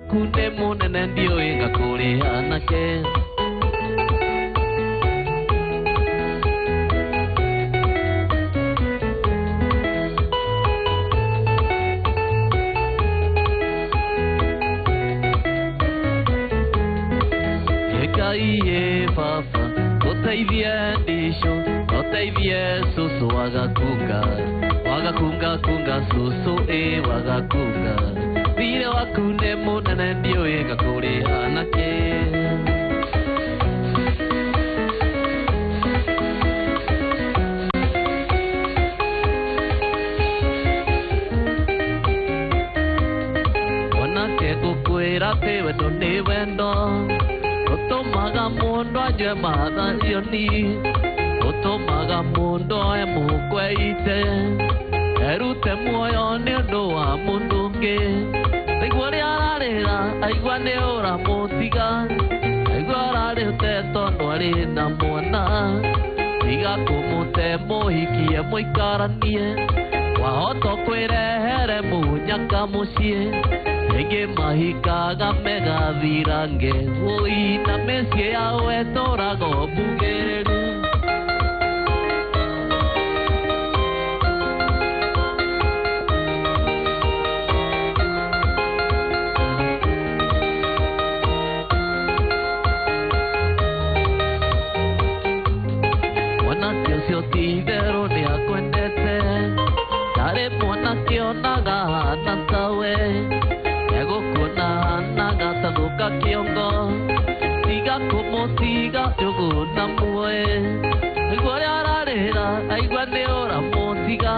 Kunde munene ndio ingakuri anake Iye papa Otaivie ndisho Otaivie susu wagakunga Wagakunga kunga susu wagakunga Vile wakunde munene ndio ingakuri anake Wanake kukwira tewe toni wendo Otomaga mundo ajwe matha ioni Otomaga mundo mukwe ite Erute muoyo ni undu wa mundu ungi Aigua ria ararira aigua ni ura mutiga Aigua ararite tondu ari na mwana Tiga kumute muhikie muikaranie Wahota kwirehere munyaka mucie Ege mahikaga mega virange Ui na mesie yawe torago bugereru Wanake usio tigero ni akwendete Tare mwanake onaga natawe Kuna naga taduka kiongo Tiga kumo tiga yogo namue Aigua ria ararira aigua ni ura mutiga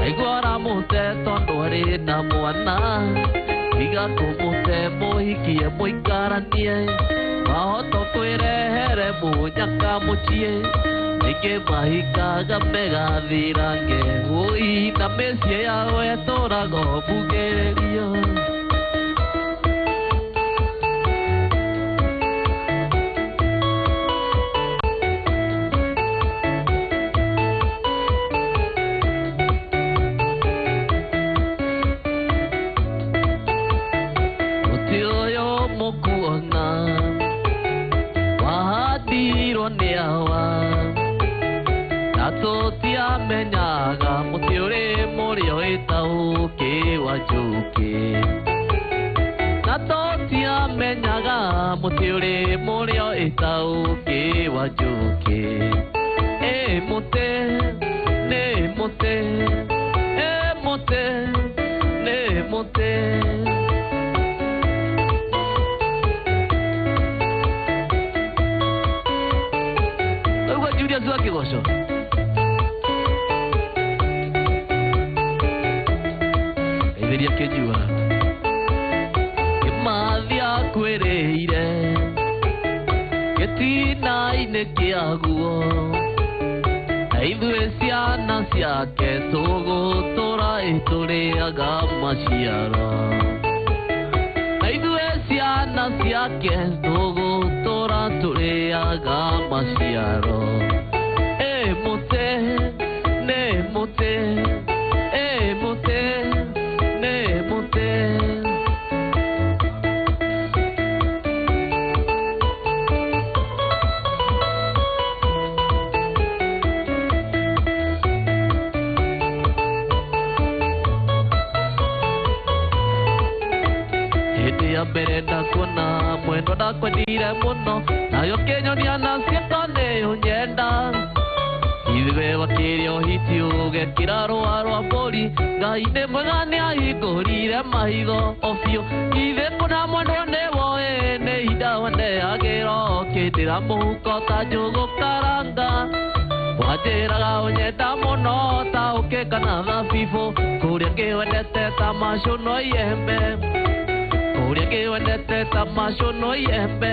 Aigua aramute tondu ari na mwana Tiga kumute muhikie muikaranie Wahota kwirehere munyaka mucie Ege mahikaga mega thirange Ui na mesie yawe torago bugererio Totia menyaga mutiore morio etau ke wajuke Na totia menyaga mutiore morio etau ke wajuke mote ne mote mote ne mote Oiga Julia zuake gosho Iria kejua Imathia kwereire Getina ine kiaguo Aithue ciana ciake tugutura ituriaga maciaro Aithue ciana ciake tugutura turiaga maciaro Mute ne mute mute Mbere ndakuna mwendo ndakwendire muno nayo kenyonia na cietone unyenda Ithuĩ wakĩrĩ ũhiti ũgekĩra rũa rwa mbũri Ngai nĩ mwega nĩ ahingũrire maitho o biũ Ithuĩ kũna mwendwo nĩ woĩ nĩ ihinda waneagĩra ũkĩndĩra mũhuko ta njũgũ karanga Wanjĩraga ũnyenda mũno ta ũkĩ kana thabibũ Kũrĩa ngĩwendete ta macũno iembe Kũrĩa ngĩwendete ta macũno iembe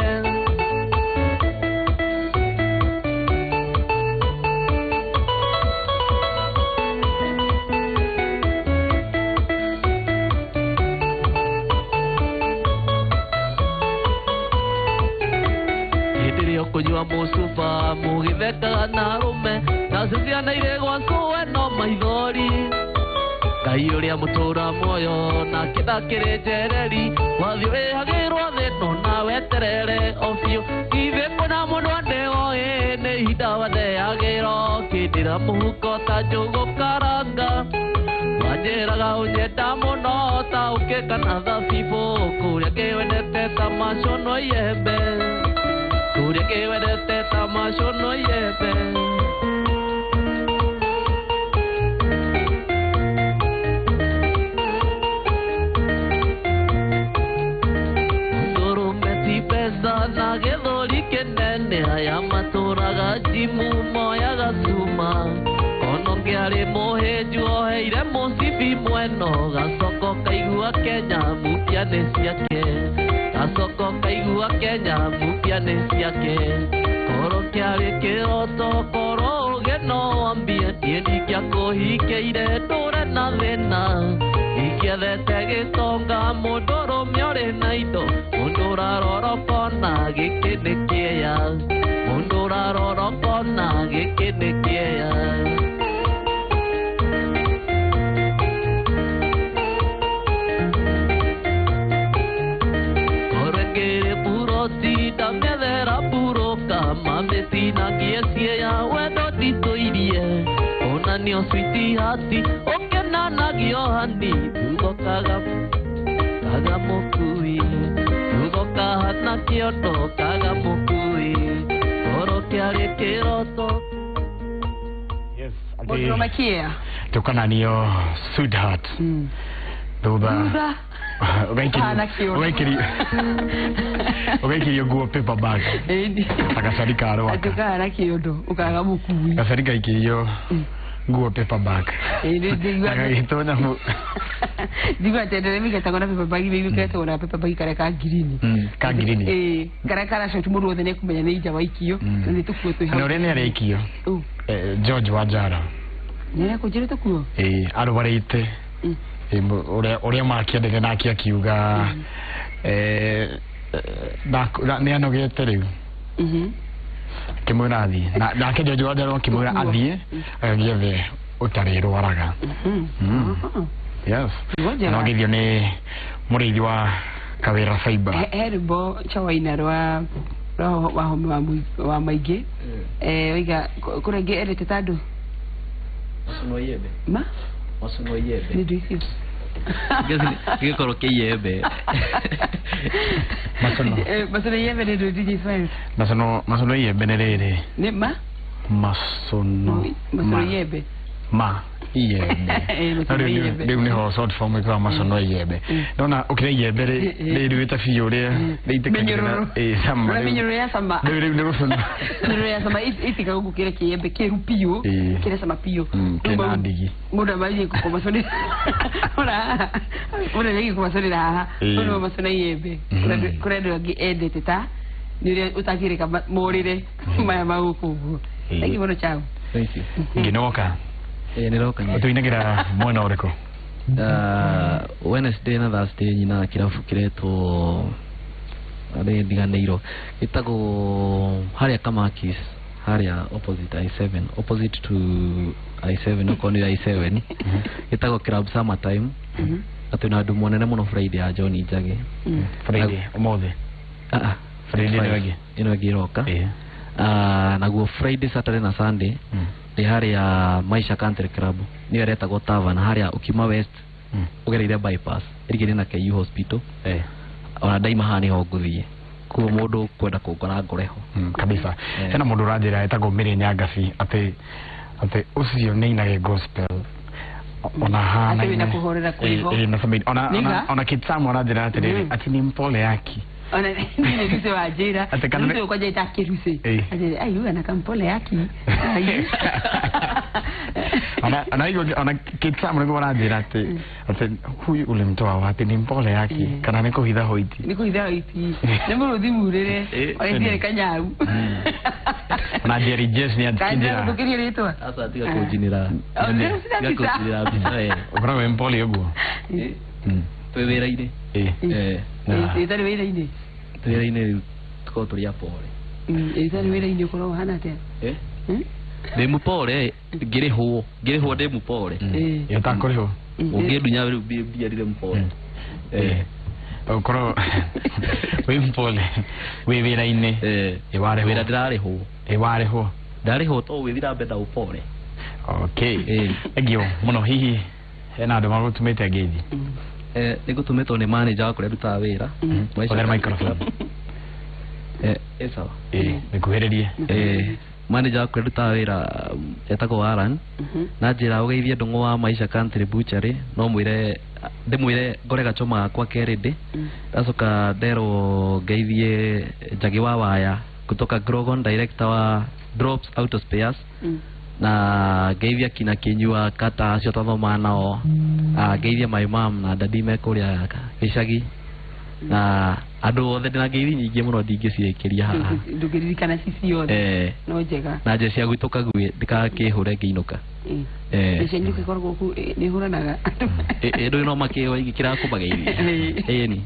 Kujua musufa mugithekaga na rume na ciana irĩ gwaku we no maithori Ngai ũrĩa mũtũra muoyo na kĩndakĩrĩ njereri wathio ehagirwo thino na weterere ofio ithe kuna mundu andeo ne hida wade agiro kidira muhuko ta jogo karanga wajeraga ujeta muno ta ukekana thabibu kuria kiwendete tamashono yembe kuria kiwendete tamashono yembe na gethori kenene aya maturaga jimu moya gasuma ono ngiari muhenju oheire musibi mweno gacoko kaigua Kenya mupiane ciake gacoko kaigua Kenya mupiane ciake koro kiari kiroto koro geno ambie ndikia kuhikeire ndure na thina ikiethete gitonga mundoro miore na indo mundura rorokona gikinikia mundura rorokona gikinikia korekere buroti damethera buroka mamesina ngiecia wendo nditoirie onanio switi hati okenanagio hani tugokaga mukui tugoka hana kiondo kaga mukui koro kiari kiroto. Yes, ade tukana niyo sweetheart duba ugaikiri guo paper bag akasarika aro akakara kiondo ukaga mukui akasarika ikiyo guo paper bag akagitona mu diga tendere mike tagona paper bag bibi keto na paper bag kare ka green kare kara shoti muru wothe ne kumenya ne ija waikio ne tukuo tu na urene ari ikio George Wajara ne ko jere tukuo arubarite uria makiendete nake akiuga ne anogete riu kimwira athii nake George Wajara kimwira athii agiethe utariro waraga yes no githio ni murithi wa Kawira Fiber herbo chawaina rwa wa maige oiga kurenge erete tando Masuno yebe ma Masuno yebe ni dikio Gezi koro ke yebe Masuno yebe ni do DJ Files Masuno yebe ne rere ne ma Masuno yebe ma yebe de uniho sort form kwa Masuno yebe nona ukire yebe le ruita fiore le itekana sama minyoro ya sama le rufuno minyoro ya sama itika huko kile kiyebe kerupio kile sama pio kina ndigi muda maji kwa Masuno muda legi kwa Masuno la ono Masuno yebe kuredo gi edit ta ni utakire kama morire maya mauku thank you bono chao thank you nginoka niroka ni tuinagira mwena uriko Wednesday na Thursday nyina kirafu kireto ade diganeiro itago haria Kamakis haria opposite I7 opposite to I7 ukoni I7 itago club summertime atuna andu monene muno Friday ya John Ijage Friday omothe Friday wagi ino giroka naguo Friday Saturday na Sunday ni haria Maisha Country Club ni areta go tavern haria Ukima West ugereire bypass irigire na KU hospital ona daima hani ho guthie ku mundu kwenda kungora ngoreho kabisa hena mundu ranjira etagwo Miri Nyagabi ati ucio ni inage gospel ona hana ina kuhorera kuivo ona kitsamu ranjira ati ni mpole yaki ona ni nise wajira ndio kwa jaita kiruse ayu ana kampole yaki ana kitsamu ngo ranjira ati huyu ule mtoa wapi ni mpole yaki kana niko hitha hoiti ne muruthi murire oendire kanyaru na Jerry Jess ni atinjira ndukiri ritwa asa atiga kujinira ukora mpole yogo twewera-ine itari wira-ine twewera-ine tuko turi apore itari wira-ine ukora hana atia de mupore ngirihwo de mupore yatakuriho ungedunya bia rire mupore okoro wimpole wibira ine iware wira ndirari ho iware ho ndari ho to withira mbetha upore okay egio muno hihi hena ndo magutumite gethi nigutumitwo ni manager wakure ruta wira mwaisha microphone sawa nikuhererie manager wakure ruta wira etagwo Alan na njira ugeithie ndungu wa Maisha Country Butchery no ndimwire ngore gachoma kwa kerede ndacoka ndero ngeithie Njagi wa Waya kutoka Grogon, director wa Drops Auto Spares na ngeithia kina kinyua kata acio twathoma nao ngeithia my mom na dadi me kuria gicagi na andu othe ndina ngeithi nyingi muno ndingiciikiria haha ndugiririkana cici yothe no njega na nje cia gwituka gwe ndikakihure ngiinuka cenju kikoragwo ku ni huranaga ndu no makiwa igikira kubageithia ni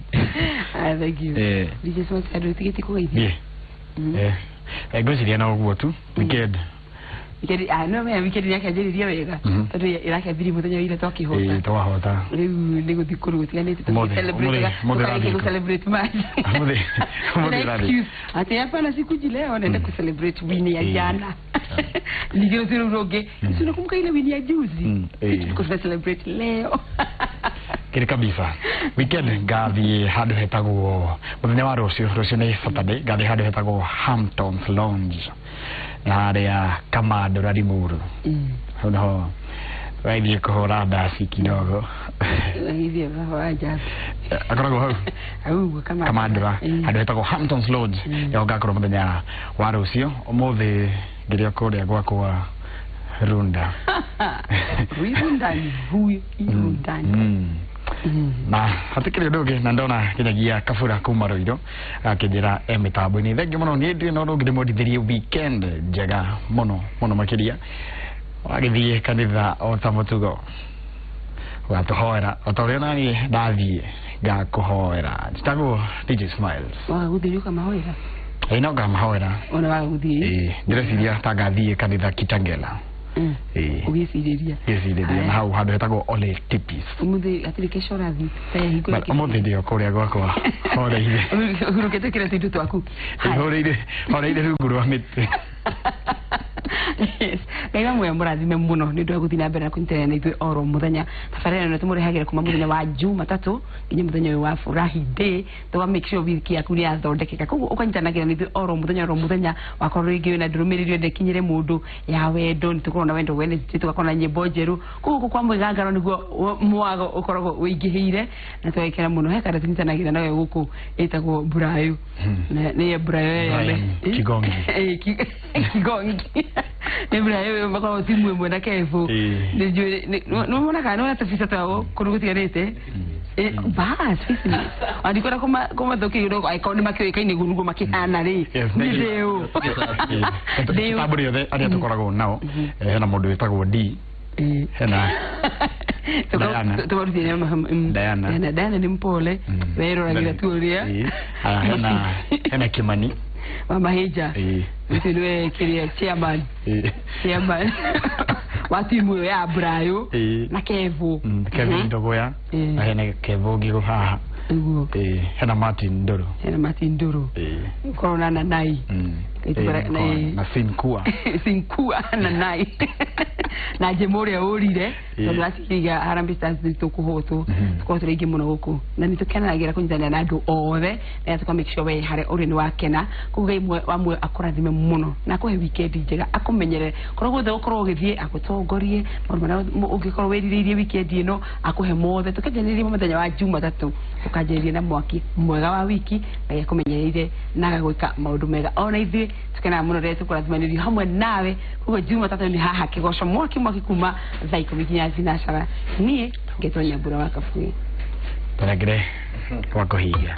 thank you dije so sadu tigiti kugeithia ngwiciria na uguo tu weekend no me weekend yake ajiriria wega tondu irake thiri muthenya wile twakihota twahota riu ni guthikuru gutiganite tu celebrate match ati hapa na siku leo naenda ku celebrate win ya jana ndio zero roge sio kumbuka ile win ya juzi tuko celebrate leo kiri kabisa weekend gathi handu hetagwo muthenya wa rucio ni Saturday gathi handu hetagwo Hamptons Lounge na area Kamado na Limuru no waithie kuhura ndaci kidogo waithie hawaja akoragwo hau Kamado handu hetagwo Hamptons Lounge yogakorwo muthenya wa rucio umuthi ngiria kuria gwakwa Runda Rundani hui Rundani na hatikire ndoge na ndona kinyagia Kabura kuma Ruiru akijira mitambo-ini thengi muno ni ndi no ngire modithirie weekend njega muno makiria wagithie kanitha o ta mutugo watuhoera otoria nani ndathie ngakuhoera njitagwo DJ Smiles guthirio kama hoera ino ngamahoera ona waguthie ndireciria ta ngathie kanitha Kitangela ugiciria na hau handu hetagwo Ole Tipis umuthi atiri kesho rathi umuthi ndio kuria gwakwa horeire urukete kire tindu twaku horeire rungu rwa miti Kaiwa mwe murathime muno ni ndu guthina mbere na kuntera na ithu oro muthenya tafarera no tumurehagire kuma muthenya wa Jumatatu nginya muthenya wa Furahi Day to make sure wiki yaku ni athondekeka koguo ukanyitanagira ni ithu oro muthenya wakorwo ringi na ndurumiriri ndekinyire mundu ya wendo ni tukorwo na wendo wene tugakorwo na nyimbo njeru koguo kwa mwigangaro niguo mwago ukoragwo wingihire na twekera muno hekara tunyitanagira nawe guku etagwo Burayo na Burayo ya Kigongi Kigongi Burayo bakwa timu mwe na Kevo no mona kana tafisa tawo kurugutirete bas fisi andikora koma dokiro aikoni makyo ikaine gurugo makihana ri nideo taburi yothe aria tukoragwo nao hena mundu witagwo D hena Diana ni mpole wero ragira turia hena Kimani mama Heja ndio kiria chairman watimu ya Burayo na Kevo Kevin Ndogoya na hena Kevo gigo haha hena Martin Ndoro corona na nai na Sinkua na nai na Jemore urire ndo asikiga Harambee Stars tukuhoto tukoto rigi muno guku na nitukenagira kunyitana na andu othe na tuka make sure we hare uri ni wakena kuga imwe wamwe akorathime muno na kuhe weekend njega akumenyere korwo guthe ukorwo ugithie agutongorie normal ugikorwo wiriririe weekend ino akuhe mothe tukajeneririe muthenya wa Jumatatu tukajeneririe na mwaki mwega wa wiki na yakumenyereire na gagwika maundu mega ona ithi tukena muno rete tukorathimanirio hamwe nawe kuga Jumatatu ni haha kigosho mwaki kuma thaiko mikinya zinashara nie ngetonya Bura wa Kabui taragire wako higa